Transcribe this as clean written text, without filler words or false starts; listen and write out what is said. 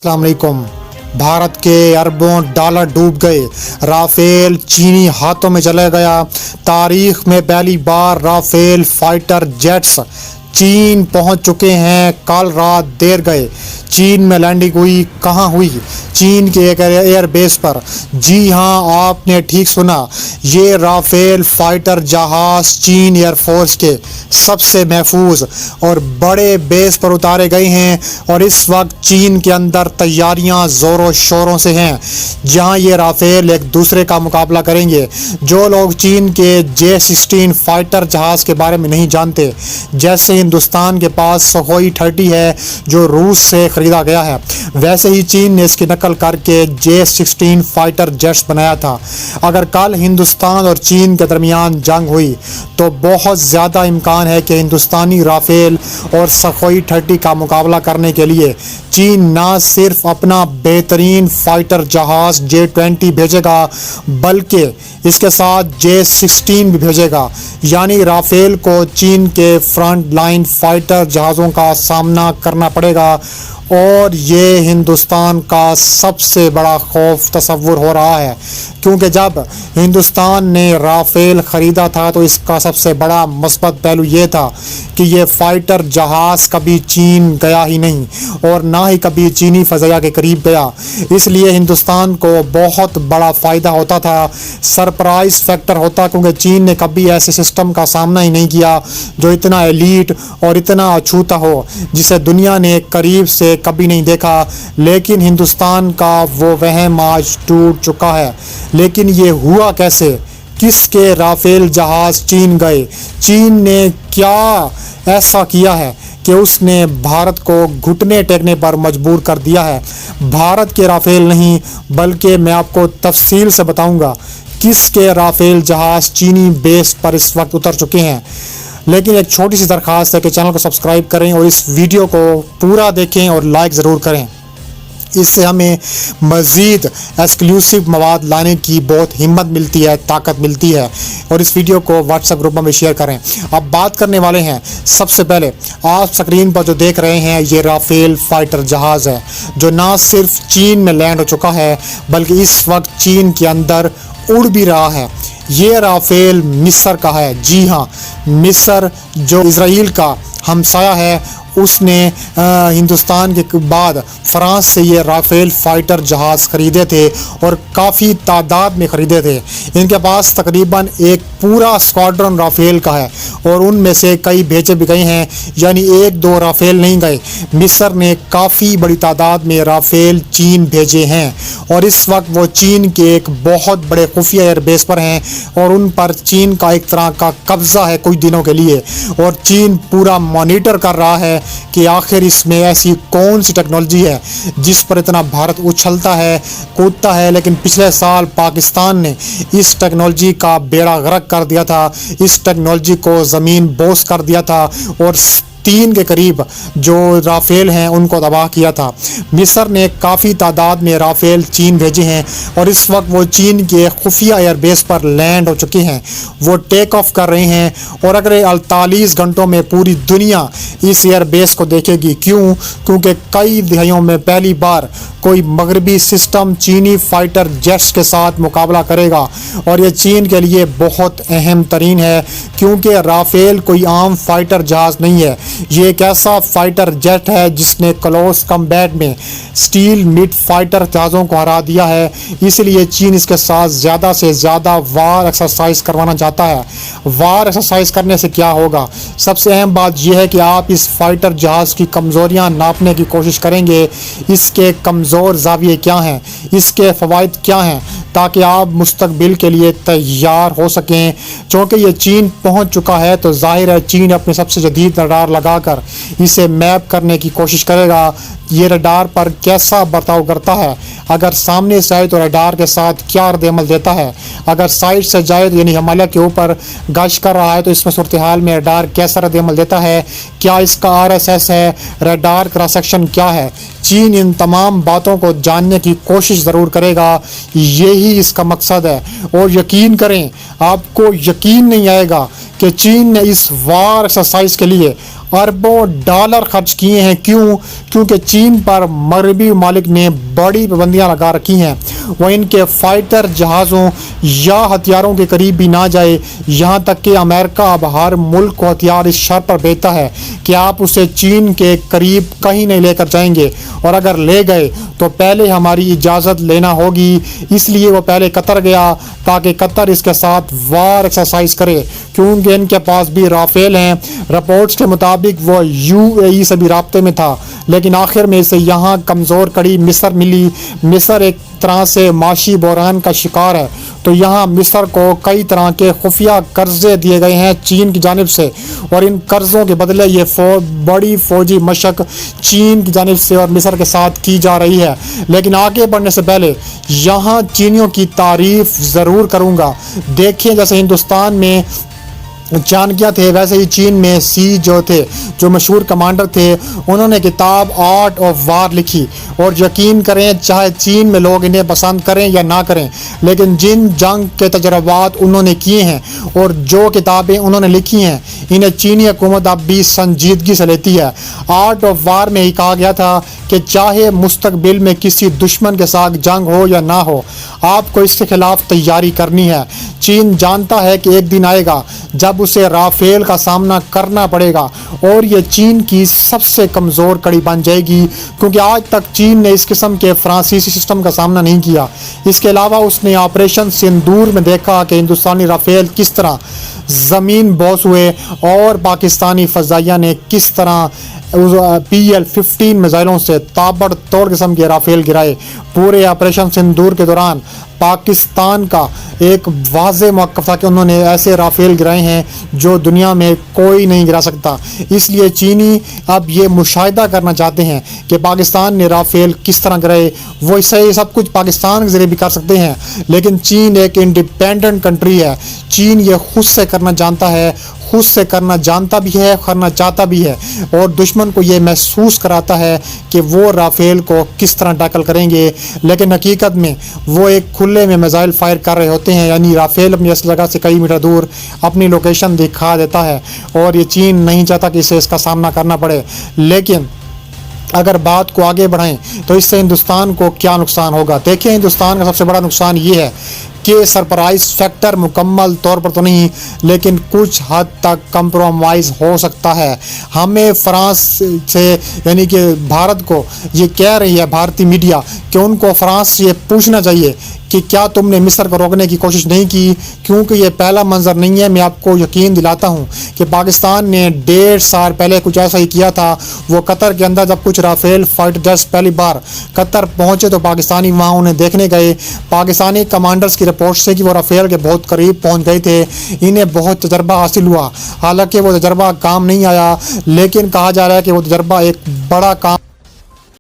अस्सलाम वालेकुम। भारत के अरबों डॉलर डूब गए, राफेल चीनी हाथों में चला गया। तारीख में पहली बार राफेल फाइटर जेट्स चीन पहुंच चुके हैं। कल रात देर गए चीन में लैंडिंग हुई। कहां हुई? चीन के एक एयर बेस पर। जी हां, आपने ठीक सुना, ये राफेल फाइटर जहाज चीन एयरफोर्स के सबसे महफूज और बड़े बेस पर उतारे गए हैं और इस वक्त चीन के अंदर तैयारियां जोरों शोरों से हैं, जहां ये राफेल एक दूसरे का मुकाबला करेंगे। जो लोग चीन के J-16 फाइटर जहाज के बारे में नहीं जानते, जैसे हिंदुस्तान के पास सुखोई 30 है जो रूस से खरीदा गया है, वैसे ही चीन ने इसकी नकल करके J-16 फाइटर जेट्स बनाया था। अगर कल हिंदुस्तान और चीन के दरमियान जंग हुई तो बहुत ज़्यादा इम्कान है कि हिंदुस्तानी राफेल और सुखोई 30 का मुकाबला करने के लिए चीन ना सिर्फ अपना बेहतरीन फाइटर जहाज J-20 भेजेगा, बल्कि इसके साथ J-16 भी भेजेगा। यानी राफेल को चीन के फ्रंट लाइन फाइटर जहाज़ों का सामना करना पड़ेगा और ये हिंदुस्तान का सबसे बड़ा खौफ तस्वुर हो रहा है, क्योंकि जब हिंदुस्तान ने राफेल ख़रीदा था तो इसका सबसे बड़ा मस्बत पहलू ये था कि ये फाइटर जहाज़ कभी चीन गया ही नहीं और ना ही कभी चीनी फ़ज़ाया के करीब गया। इसलिए हिंदुस्तान को बहुत बड़ा फ़ायदा होता था, सरप्राइज़ फैक्टर होता, क्योंकि चीन ने कभी ऐसे सिस्टम का सामना ही नहीं किया जो इतना एलीट और इतना अछूता हो, जिसे दुनिया ने करीब से कभी नहीं देखा। लेकिन हिंदुस्तान का वो वहम आज टूट चुका है। लेकिन ये हुआ कैसे? किसके राफेल जहाज चीन गए? चीन ने क्या ऐसा किया है कि उसने भारत को घुटने टेकने पर मजबूर कर दिया है? भारत के राफेल नहीं, बल्कि मैं आपको तफसील से बताऊंगा किसके राफेल जहाज चीनी बेस पर इस वक्त उतर चुके हैं। लेकिन एक छोटी सी दरख्वास्त है कि चैनल को सब्सक्राइब करें और इस वीडियो को पूरा देखें और लाइक ज़रूर करें। इससे हमें मज़ीद एक्सक्लूसिव मवाद लाने की बहुत हिम्मत मिलती है, ताकत मिलती है। और इस वीडियो को व्हाट्सएप ग्रुप में शेयर करें। अब बात करने वाले हैं, सबसे पहले आप स्क्रीन पर जो देख रहे हैं ये राफेल फाइटर जहाज़ है, जो ना सिर्फ चीन में लैंड हो चुका है बल्कि इस वक्त चीन के अंदर उड़ भी रहा है। ये राफेल मिस्र का है। जी हाँ, मिस्र जो इजराइल का हमसाया है, उसने हिंदुस्तान के बाद फ्रांस से ये राफेल फाइटर जहाज़ ख़रीदे थे और काफ़ी तादाद में ख़रीदे थे। इनके पास तकरीबन एक पूरा स्क्वाड्रन राफेल का है और उनमें से कई भेजे भी गए हैं, यानी एक दो राफेल नहीं गए। मिस्र ने काफ़ी बड़ी तादाद में राफेल चीन भेजे हैं और इस वक्त वो चीन के एक बहुत बड़े खुफिया एयरबेस पर हैं और उन पर चीन का एक तरह का कब्ज़ा है कुछ दिनों के लिए। और चीन पूरा मॉनिटर कर रहा है कि आखिर इसमें ऐसी कौन सी टेक्नोलॉजी है जिस पर इतना भारत उछलता है, कूदता है। लेकिन पिछले साल पाकिस्तान ने इस टेक्नोलॉजी का बेड़ा गर्क कर दिया था, इस टेक्नोलॉजी को ज़मीन बोस कर दिया था और 3 के करीब जो राफेल हैं उनको तबाह किया था। मिस्र ने काफ़ी तादाद में राफेल चीन भेजे हैं और इस वक्त वो चीन के खुफिया एयरबेस पर लैंड हो चुके हैं, वो टेक ऑफ कर रहे हैं और अगले 48 घंटों में पूरी दुनिया इस एयरबेस को देखेगी। क्यों? क्योंकि कई दहाइयों में पहली बार कोई मगरबी सिस्टम चीनी फाइटर जेट्स के साथ मुकाबला करेगा और ये चीन के लिए बहुत अहम तरीन है, क्योंकि राफेल कोई आम फाइटर जहाज़ नहीं है। ये एक ऐसा फाइटर जेट है जिसने क्लोज कम्बैट में स्टील मिड फाइटर जहाज़ों को हरा दिया है। इसलिए चीन इसके साथ ज़्यादा से ज़्यादा वार एक्सरसाइज करवाना चाहता है। वार एक्सरसाइज करने से क्या होगा? सबसे अहम बात यह है कि आप इस फाइटर जहाज़ की कमज़ोरियाँ नापने की कोशिश करेंगे, इसके कमज़ोर ज़ाविये क्या हैं, इसके फ़वाइद क्या हैं, ताकि आप मुस्तकबिल के लिए तैयार हो सकें। चूँकि ये चीन पहुँच चुका है तो जाहिर है चीन अपने सबसे जदीद रडार लगाकर इसे मैप करने की कोशिश करेगा। ये रडार पर कैसा बर्ताव करता है, अगर सामने से आए तो रडार के साथ क्या रद्द-ए-अमल देता है, अगर साइड से जाए यानी हिमालय के ऊपर गश्त कर रहा है तो इसमें सूरत हाल में रडार कैसा रद्द-ए-अमल देता है, क्या इसका RSS है, रडार क्रॉस सेक्शन क्या है। चीन इन तमाम बातों को जानने की कोशिश ज़रूर करेगा, यही इसका मकसद है। और यकीन करें, आपको यकीन नहीं आएगा कि चीन ने इस वार एक्सरसाइज के लिए अरबों डॉलर खर्च किए हैं। क्यों? क्योंकि चीन पर मगरबी ममालिक ने बड़ी पाबंदियां लगा रखी हैं। वह इनके फाइटर जहाज़ों या हथियारों के करीब भी ना जाए। यहाँ तक कि अमेरिका अब हर मुल्क को हथियार इस शर्त पर भेजता है कि आप उसे चीन के करीब कहीं नहीं लेकर जाएंगे, और अगर ले गए तो पहले हमारी इजाज़त लेना होगी। इसलिए वो पहले कतर गया ताकि कतर इसके साथ वार एक्सरसाइज करे, क्योंकि इनके पास भी राफेल हैं। रिपोर्ट्स के मुताबिक वो UAE से भी राब्ते में था, लेकिन आखिर में इसे यहाँ कमज़ोर कड़ी मिस्र मिली। मिस्र एक तरह से माशी बहरान का शिकार है, तो यहाँ मिस्र को कई तरह के खुफिया कर्जे दिए गए हैं चीन की जानिब से, और इन कर्ज़ों के बदले ये बड़ी फौजी मशक चीन की जानिब से और मिस्र के साथ की जा रही है। लेकिन आगे बढ़ने से पहले यहाँ चीनियों की तारीफ़ ज़रूर करूँगा। देखिए, जैसे हिंदुस्तान में चाणक्य थे, वैसे ही चीन में सी जो मशहूर कमांडर थे, उन्होंने किताब आर्ट ऑफ वार लिखी। और यकीन करें, चाहे चीन में लोग इन्हें पसंद करें या ना करें, लेकिन जिन जंग के तजर्बात उन्होंने किए हैं और जो किताबें उन्होंने लिखी हैं, इन्हें चीनी हुकूमत अब भी संजीदगी से लेती है। आर्ट ऑफ वार में ही कहा गया था कि चाहे मुस्तकबिल में किसी दुश्मन के साथ जंग हो या ना हो, आपको इसके खिलाफ तैयारी करनी है। चीन जानता है कि एक दिन आएगा जब उसे राफेल का सामना करना पड़ेगा, और ये चीन की सबसे कमज़ोर कड़ी बन जाएगी, क्योंकि आज तक चीन ने इस किस्म के फ्रांसीसी सिस्टम का सामना नहीं किया। इसके अलावा उसने ऑपरेशन सिंदूर में देखा कि हिंदुस्तानी राफेल किस तरह ज़मीन बोस हुए, और पाकिस्तानी फ़ज़ाइया ने किस तरह PL-15 मिसाइलों से ताबड़तोड़ किस्म के राफेल गिराए। पूरे ऑपरेशन सिंदूर के दौरान पाकिस्तान का एक वाज़े मौक़िफ़ था कि उन्होंने ऐसे राफेल गिराए हैं जो दुनिया में कोई नहीं गिरा सकता। इसलिए चीनी अब ये मुशाहिदा करना चाहते हैं कि पाकिस्तान ने राफेल किस तरह गिराए। वो इससे सब कुछ पाकिस्तान के ज़रिए भी कर सकते हैं, लेकिन चीन एक इंडिपेंडेंट कंट्री है। चीन ये खुद से करना जानता है, खुद से करना जानता भी है, करना चाहता भी है, और दुश्मन को ये महसूस कराता है कि वो राफेल को किस तरह टैकल करेंगे। लेकिन हकीकत में वो एक खुले में मिसाइल फायर कर रहे होते हैं, यानी राफेल अपनी असल जगह से कई मीटर दूर अपनी लोकेशन दिखा देता है, और ये चीन नहीं चाहता कि इसे इसका सामना करना पड़े। लेकिन अगर बात को आगे बढ़ाएं तो इससे हिंदुस्तान को क्या नुकसान होगा। देखिए, हिंदुस्तान का सबसे बड़ा नुकसान ये है कि सरप्राइज फैक्टर मुकम्मल तौर पर तो नहीं, लेकिन कुछ हद तक कंप्रोमाइज़ हो सकता है। हमें फ्रांस से, यानी कि भारत को, ये कह रही है भारतीय मीडिया कि उनको फ्रांस से ये पूछना चाहिए कि क्या तुमने मिस्र को रोकने की कोशिश नहीं की, क्योंकि ये पहला मंजर नहीं है। मैं आपको यकीन दिलाता हूँ कि पाकिस्तान ने 1.5 साल पहले कुछ ऐसा ही किया था। वो कतर के अंदर जब कुछ राफेल फाइटर जेट्स पहली बार कतर पहुँचे तो पाकिस्तानी वहाँ उन्हें देखने गए। पाकिस्तानी कमांडर्स की रिपोर्ट से कि वो राफेल के बहुत करीब पहुँच गए थे, इन्हें बहुत तजर्बा हासिल हुआ। हालांकि वो तजर्बा काम नहीं आया, लेकिन कहा जा रहा है कि वो तजर्बा एक बड़ा काम